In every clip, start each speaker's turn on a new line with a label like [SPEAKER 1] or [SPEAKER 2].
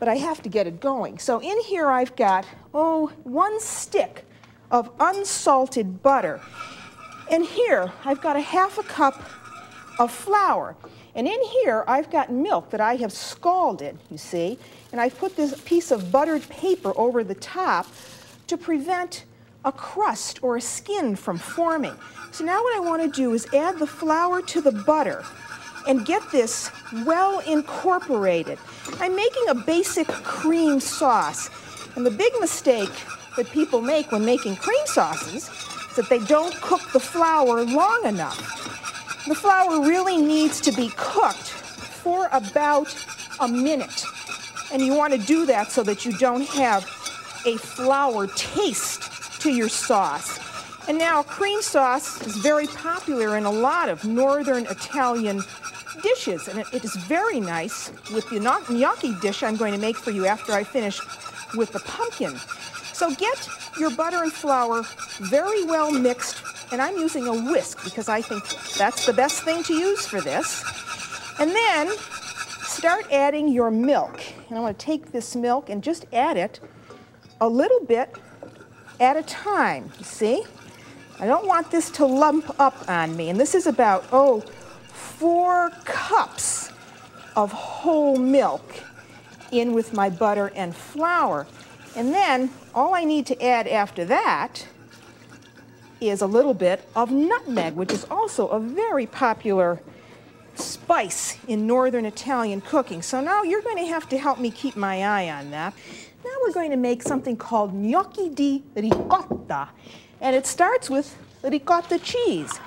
[SPEAKER 1] but I have to get it going. So in here I've got, 1 stick of unsalted butter. And here I've got a 1/2 cup of flour. And in here I've got milk that I have scalded, you see, and I've put this piece of buttered paper over the top to prevent a crust or a skin from forming. So now what I want to do is add the flour to the butter and get this well incorporated. I'm making a basic cream sauce, and the big mistake that people make when making cream sauces is that they don't cook the flour long enough. The flour really needs to be cooked for about a minute, and you want to do that so that you don't have a flour taste to your sauce. And now cream sauce is very popular in a lot of northern Italian dishes, and it is very nice with the gnocchi dish I'm going to make for you after I finish with the pumpkin. So get your butter and flour very well mixed, and I'm using a whisk because I think that's the best thing to use for this. And then start adding your milk. And I want to take this milk and just add it a little bit at a time, you see? I don't want this to lump up on me, and this is about, 4 cups of whole milk in with my butter and flour. And then all I need to add after that is a little bit of nutmeg, which is also a very popular spice in northern Italian cooking. So now you're going to have to help me keep my eye on that. Now we're going to make something called gnocchi di ricotta, and it starts with ricotta cheese.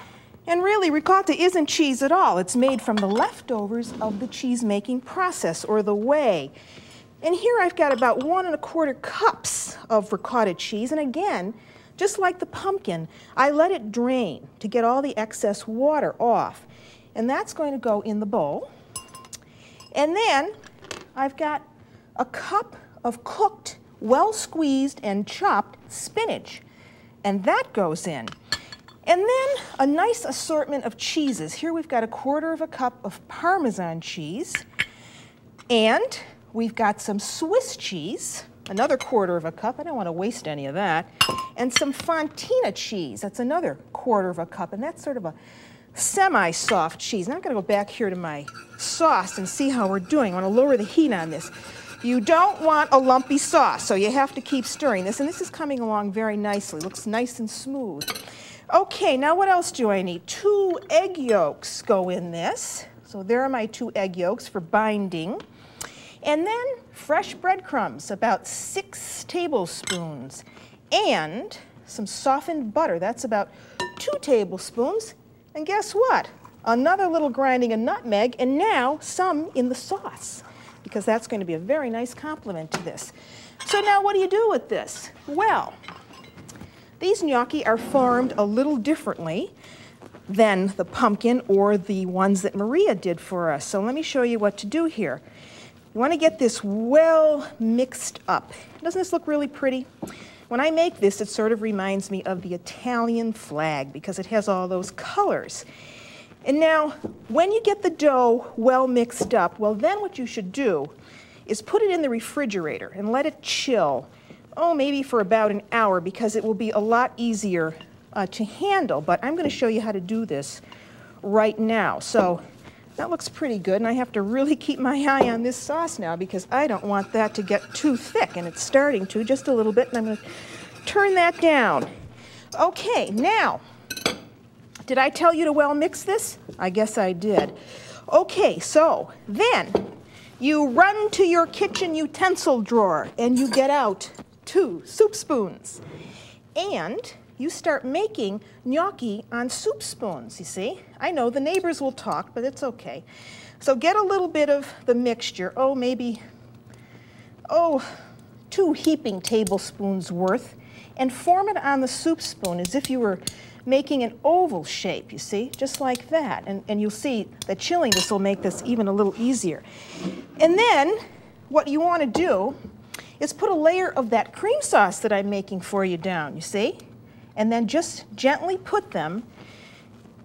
[SPEAKER 1] And really, ricotta isn't cheese at all. It's made from the leftovers of the cheese-making process, or the whey. And here I've got about 1 1/4 cups of ricotta cheese, and again, just like the pumpkin, I let it drain to get all the excess water off. And that's going to go in the bowl. And then I've got a cup of cooked, well-squeezed and chopped spinach, and that goes in. And then a nice assortment of cheeses. Here we've got 1/4 cup of Parmesan cheese, and we've got some Swiss cheese, another 1/4 cup, I don't want to waste any of that, and some Fontina cheese, that's another 1/4 cup, and that's sort of a semi-soft cheese. Now I'm going to go back here to my sauce and see how we're doing. I want to lower the heat on this. You don't want a lumpy sauce, so you have to keep stirring this, and this is coming along very nicely. Looks nice and smooth. Okay, now what else do I need? 2 egg yolks go in this. So there are my 2 egg yolks for binding. And then fresh breadcrumbs, about 6 tablespoons. And some softened butter, that's about 2 tablespoons. And guess what? Another little grinding of nutmeg, and now some in the sauce, because that's going to be a very nice complement to this. So now what do you do with this? Well, these gnocchi are formed a little differently than the pumpkin or the ones that Maria did for us. So let me show you what to do here. You want to get this well mixed up. Doesn't this look really pretty? When I make this, it sort of reminds me of the Italian flag because it has all those colors. And now, when you get the dough well mixed up, well, then what you should do is put it in the refrigerator and let it chill. Maybe for about an hour, because it will be a lot easier to handle. But I'm going to show you how to do this right now. So that looks pretty good, and I have to really keep my eye on this sauce now because I don't want that to get too thick, and it's starting to just a little bit, and I'm going to turn that down. Okay, now, did I tell you to well mix this? I guess I did. Okay, so then you run to your kitchen utensil drawer and you get out 2 soup spoons, and you start making gnocchi on soup spoons, you see? I know the neighbors will talk, but it's okay. So get a little bit of the mixture, maybe 2 heaping tablespoons worth, and form it on the soup spoon as if you were making an oval shape, you see, just like that. And you'll see that chilling this will make this even a little easier. And then what you want to do is put a layer of that cream sauce that I'm making for you down, you see? And then just gently put them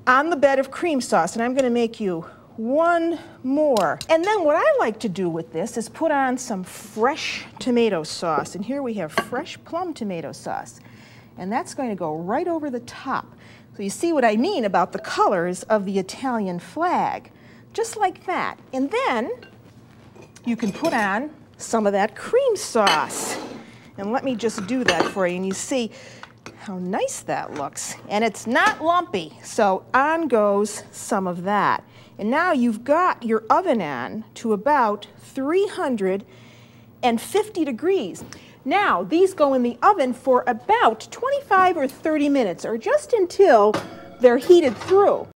[SPEAKER 1] on the bed of cream sauce. And I'm going to make you one more. And then what I like to do with this is put on some fresh tomato sauce. And here we have fresh plum tomato sauce. And that's going to go right over the top. So you see what I mean about the colors of the Italian flag. Just like that. And then you can put on some of that cream sauce. And let me just do that for you. And you see how nice that looks. And it's not lumpy. So on goes some of that. And now you've got your oven on to about 350 degrees. Now, these go in the oven for about 25 or 30 minutes, or just until they're heated through.